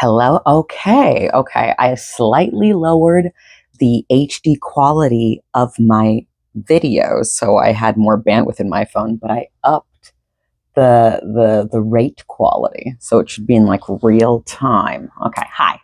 Hello. Okay. Okay. I slightly lowered the HD quality of my videos so I had more bandwidth in my phone, but I upped the rate quality so it should be in like real time. Okay. Hi.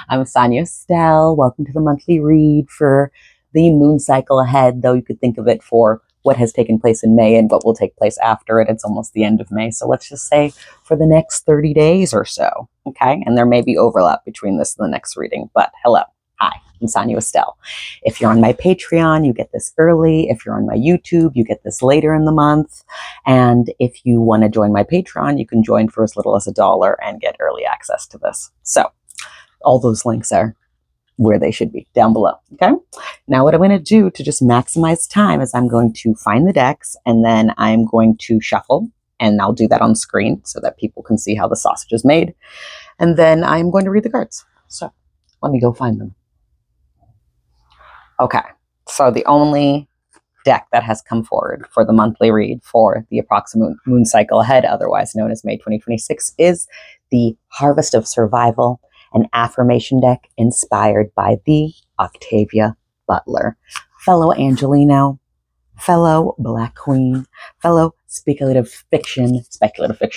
I'm Sonia Stell. Welcome to the monthly read for the moon cycle ahead, though you could think of it for what has taken place in May and what will take place after it. It's almost the end of May. So let's just say for the next 30 days or so. Okay. And there may be overlap between this and the next reading, but hello. Hi, I'm Sonia Estelle. If you're on my Patreon, you get this early. If you're on my YouTube, you get this later in the month. And if you want to join my Patreon, you can join for as little as $1 and get early access to this. So all those links are where they should be, down below. Okay. Now what I'm going to do to just maximize time is I'm going to find the decks and then I'm going to shuffle, and I'll do that on screen so that people can see how the sausage is made. And then I'm going to read the cards. So let me go find them. Okay. So the only deck that has come forward for the monthly read for the approximate moon cycle ahead, otherwise known as May 2026, is the Harvest of Survival, an affirmation deck inspired by the Octavia Butler, fellow Angelino, fellow Black Queen, fellow speculative fiction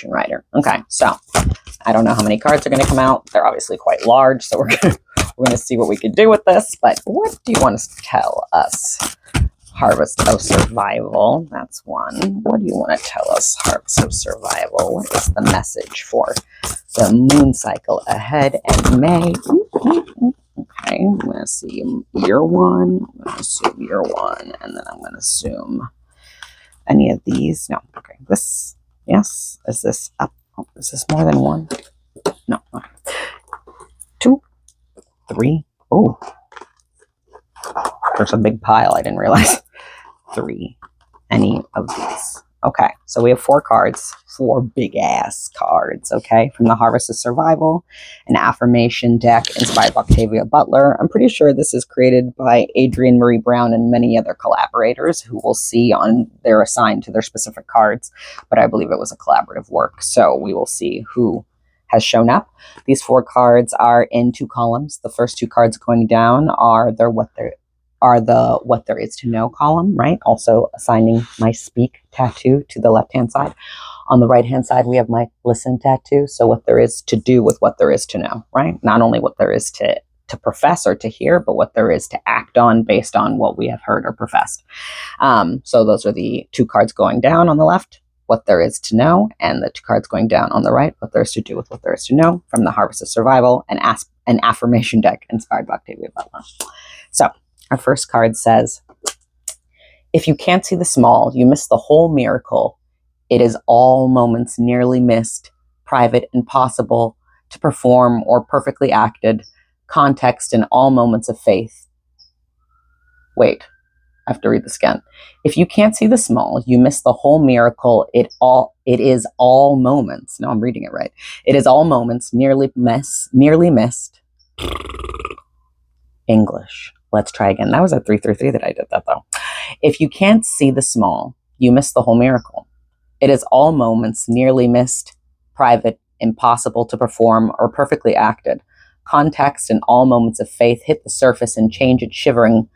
writer. Okay, so I don't know how many cards are going to come out. They're obviously quite large, so we're gonna see what we can do with this. But what do you want to tell us? Harvest of Survival, that's one. What do you want to tell us, Harvest of Survival? What is the message for the moon cycle ahead in May? Okay, I'm going to see year one. I'm going to assume year one, and then I'm going to assume any of these. No, okay, this, yes. Is this up? Oh, is this more than one? No, okay. 2, 3. Oh, there's a big pile. I didn't realize. 3. Any of these. Okay, so we have 4 cards, 4 big ass cards, okay, from the Harvest of Survival, an affirmation deck inspired by Octavia Butler. I'm pretty sure this is created by Adrienne, Maree Brown, and many other collaborators who we'll see on they're assigned to their specific cards, but I believe it was a collaborative work, so we will see who has shown up. These 4 cards are in 2 columns. The first 2 cards going down are the what there is to know column, right? Also assigning my speak tattoo to the left-hand side. On the right-hand side, we have my listen tattoo. So what there is to do with what there is to know, right? Not only what there is to profess or to hear, but what there is to act on based on what we have heard or professed. So those are the 2 cards going down on the left, what there is to know, and the 2 cards going down on the right, what there is to do with what there is to know, from the Harvest of Survival, an affirmation deck inspired by Octavia Butler. So our first card says, if you can't see the small, you miss the whole miracle. It is all moments nearly missed, private, impossible to perform or perfectly acted, context in all moments of faith. Wait, I have to read this again. If you can't see the small, you miss the whole miracle. It is all moments. No, I'm reading it right. It is all moments nearly missed. English. Let's try again. That was a 333 that I did that though. If you can't see the small, you miss the whole miracle. It is all moments nearly missed, private, impossible to perform, or perfectly acted. Context and all moments of faith hit the surface and change it, shivering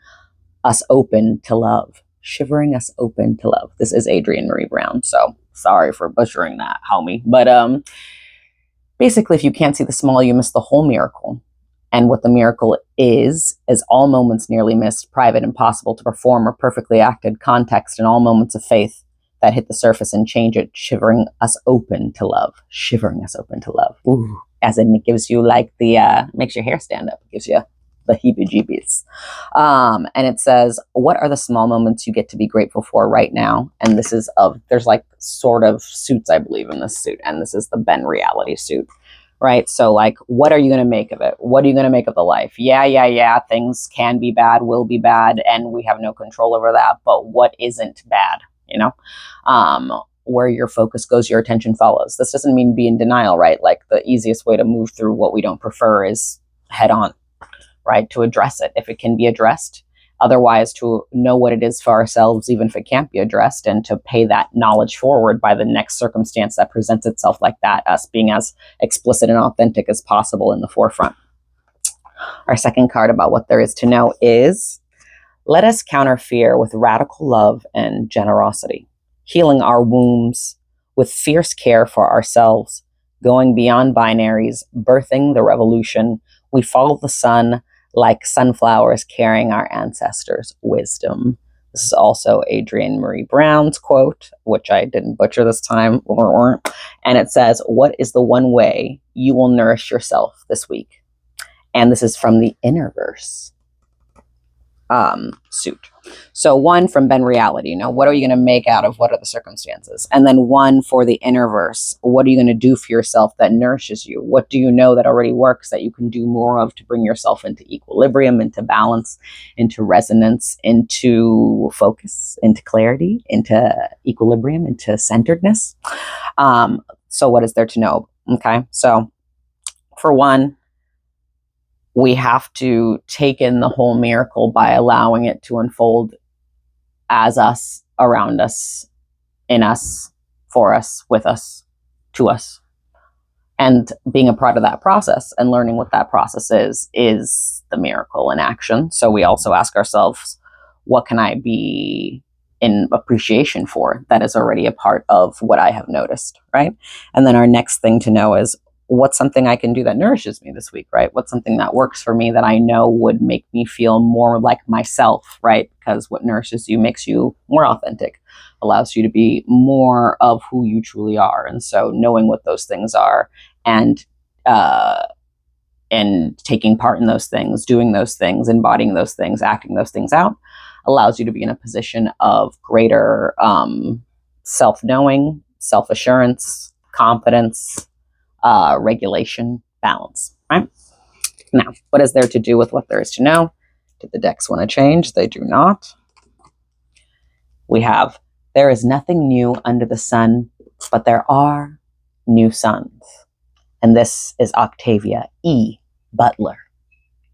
us open to love. Shivering us open to love. This is Adrienne Maree Brown, so sorry for butchering that, homie. But basically, if you can't see the small, you miss the whole miracle. And what the miracle is all moments nearly missed, private, impossible to perform, or perfectly acted, context, and all moments of faith that hit the surface and change it, shivering us open to love. Shivering us open to love. Ooh. As in, it gives you like makes your hair stand up. It gives you the heebie-jeebies. And it says, what are the small moments you get to be grateful for right now? And this is there's like sort of suits, I believe, in this suit. And this is the Ben reality suit. Right? So like, what are you going to make of it? What are you going to make of the life? Yeah. Things can be bad, will be bad, and we have no control over that. But what isn't bad, where your focus goes, your attention follows. This doesn't mean be in denial, right? Like the easiest way to move through what we don't prefer is head on, right? To address it. If it can be addressed, Otherwise, to know what it is for ourselves, even if it can't be addressed, and to pay that knowledge forward by the next circumstance that presents itself like that, us being as explicit and authentic as possible in the forefront. Our second card about what there is to know is, let us counter fear with radical love and generosity, healing our wombs with fierce care for ourselves, going beyond binaries, birthing the revolution. We follow the sun like sunflowers carrying our ancestors' wisdom. This is also Adrienne Maree Brown's quote, which I didn't butcher this time. And it says, what is the one way you will nourish yourself this week? And this is from the Innerverse suit. So one from Ben Reality, what are you going to make out of what are the circumstances? And then one for the Innerverse, what are you going to do for yourself that nourishes you? What do you know that already works that you can do more of to bring yourself into equilibrium, into balance, into resonance, into focus, into clarity, into equilibrium, into centeredness? So what is there to know? Okay, so for one, we have to take in the whole miracle by allowing it to unfold as us, around us, in us, for us, with us, to us. And being a part of that process and learning what that process is the miracle in action. So we also ask ourselves, what can I be in appreciation for that is already a part of what I have noticed, right? And then our next thing to know is, what's something I can do that nourishes me this week, right? What's something that works for me that I know would make me feel more like myself, right? Because what nourishes you makes you more authentic, allows you to be more of who you truly are. And so knowing what those things are and taking part in those things, doing those things, embodying those things, acting those things out, allows you to be in a position of greater self-knowing, self-assurance, confidence, regulation, balance, right? Now, what is there to do with what there is to know? Did the decks want to change? They do not. We have, there is nothing new under the sun, but there are new suns. And this is Octavia Butler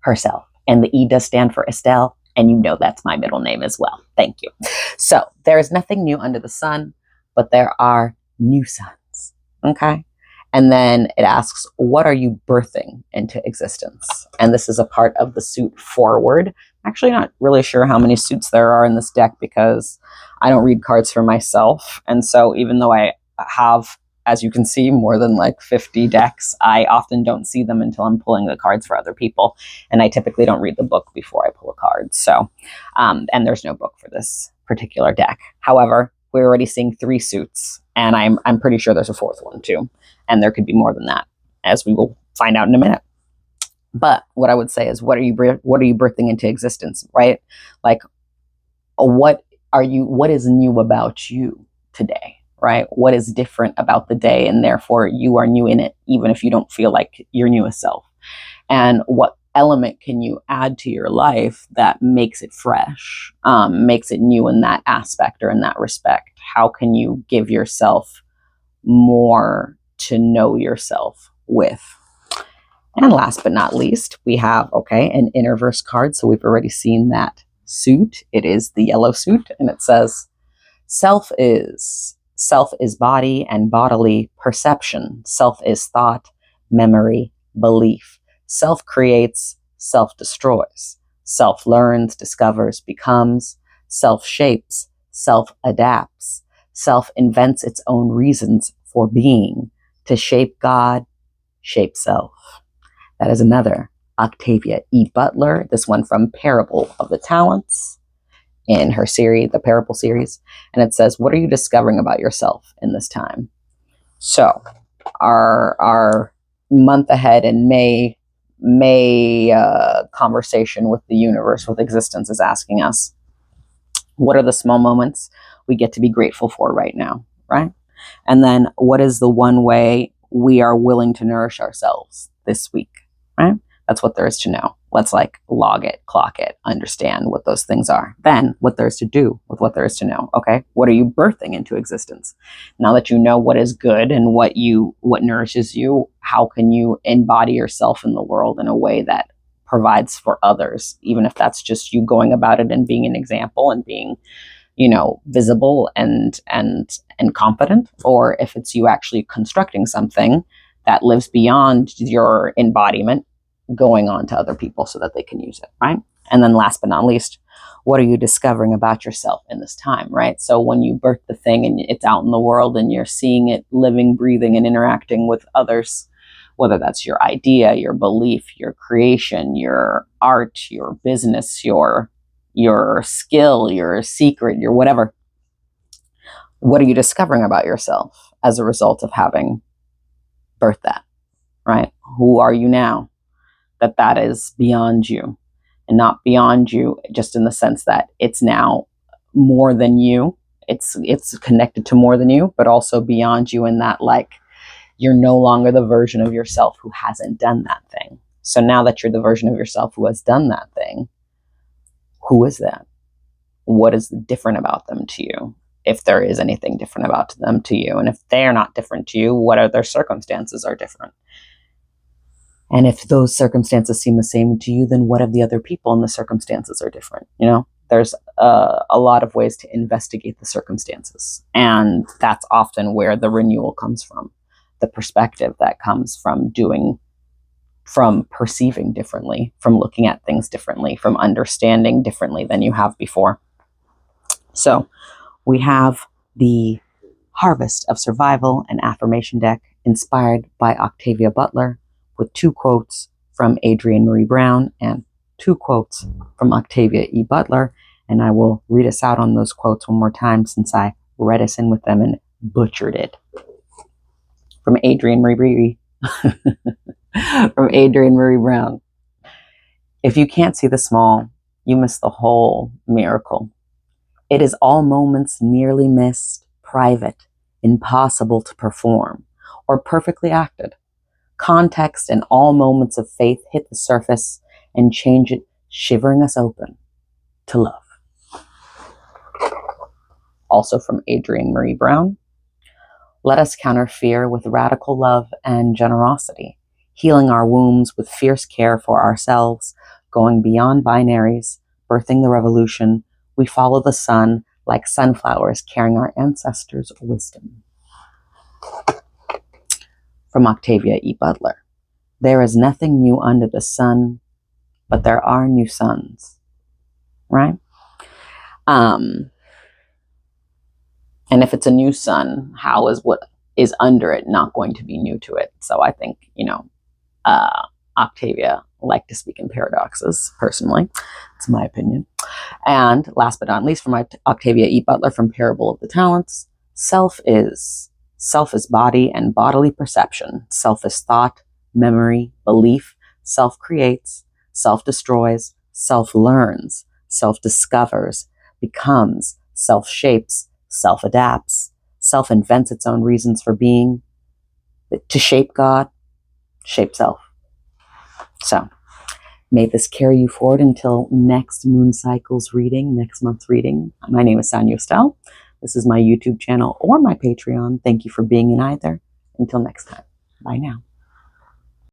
herself. And the E does stand for Estelle, and you know that's my middle name as well. Thank you. So there is nothing new under the sun, but there are new suns. Okay? And then it asks, what are you birthing into existence? And this is a part of the suit forward. I'm actually not really sure how many suits there are in this deck because I don't read cards for myself. And so even though I have, as you can see, more than like 50 decks, I often don't see them until I'm pulling the cards for other people. And I typically don't read the book before I pull a card. So, and there's no book for this particular deck. However, we're already seeing 3 suits, and I'm pretty sure there's a 4th one too. And there could be more than that, as we will find out in a minute. But what I would say is, what are you birthing into existence, right? Like, what is new about you today, right? What is different about the day, and therefore you are new in it, even if you don't feel like your newest self? And what element can you add to your life that makes it fresh, makes it new in that aspect or in that respect? How can you give yourself more to know yourself with? And last but not least, we have, an Innerverse card. So we've already seen that suit. It is the yellow suit, and it says, self is body and bodily perception. Self is thought, memory, belief. Self creates, self destroys. Self learns, discovers, becomes. Self shapes, self adapts. Self invents its own reasons for being. To shape God, shape self. That is another Octavia Butler, this one from Parable of the Talents in her series, the Parable series. And it says, what are you discovering about yourself in this time? So our month ahead in May conversation with the universe, with existence, is asking us, what are the small moments we get to be grateful for right now, right? And then what is the one way we are willing to nourish ourselves this week, right? That's what there is to know. Let's log it, clock it, understand what those things are. Then what there is to do with what there is to know. Okay. What are you birthing into existence? Now that you know what is good and what nourishes you, how can you embody yourself in the world in a way that provides for others, even if that's just you going about it and being an example and being, you know, visible and confident, or if it's you actually constructing something that lives beyond your embodiment, going on to other people so that they can use it, right? And then last but not least, what are you discovering about yourself in this time, right? So when you birth the thing and it's out in the world and you're seeing it living, breathing, and interacting with others, whether that's your idea, your belief, your creation, your art, your business, your skill, your secret, your whatever, what are you discovering about yourself as a result of having birthed that, right? Who are you now? That is beyond you. And not beyond you just in the sense that it's now more than you. It's connected to more than you, but also beyond you in that, like, you're no longer the version of yourself who hasn't done that thing. So now that you're the version of yourself who has done that thing, who is that? What is different about them to you? If there is anything different about them to you. And if they're not different to you, what other circumstances are different? And if those circumstances seem the same to you, then what if the other people in the circumstances are different? You know, there's a lot of ways to investigate the circumstances. And that's often where the renewal comes from. The perspective that comes from perceiving differently, from looking at things differently, from understanding differently than you have before. So we have the Harvest of Survival and Affirmation deck inspired by Octavia Butler, with 2 quotes from Adrienne Maree Brown and 2 quotes from Octavia E. Butler. And I will read us out on those quotes one more time since I read us in with them and butchered it. From Adrienne Maree from Adrienne Maree Brown. If you can't see the small, you miss the whole miracle. It is all moments nearly missed, private, impossible to perform, or perfectly acted. Context and all moments of faith hit the surface and change it, shivering us open to love. Also from Adrienne Maree Brown. Let us counter fear with radical love and generosity, healing our wounds with fierce care for ourselves, going beyond binaries, birthing the revolution. We follow the sun like sunflowers carrying our ancestors' wisdom. From Octavia E. Butler. There is nothing new under the sun, but there are new suns, right? And if it's a new sun, how is what is under it not going to be new to it? So I think, Octavia liked to speak in paradoxes, personally. It's my opinion. And last but not least, from Octavia E. Butler from Parable of the Talents, self is body and bodily perception. Self is thought, memory, belief. Self creates, self destroys, self learns, self discovers, becomes, self shapes, self adapts, self invents its own reasons for being. To shape God, shape self. So may this carry you forward until next moon cycle's reading, next month's reading. My name is Sonia Estelle. This is my YouTube channel or my Patreon. Thank you for being in either. Until next time. Bye now.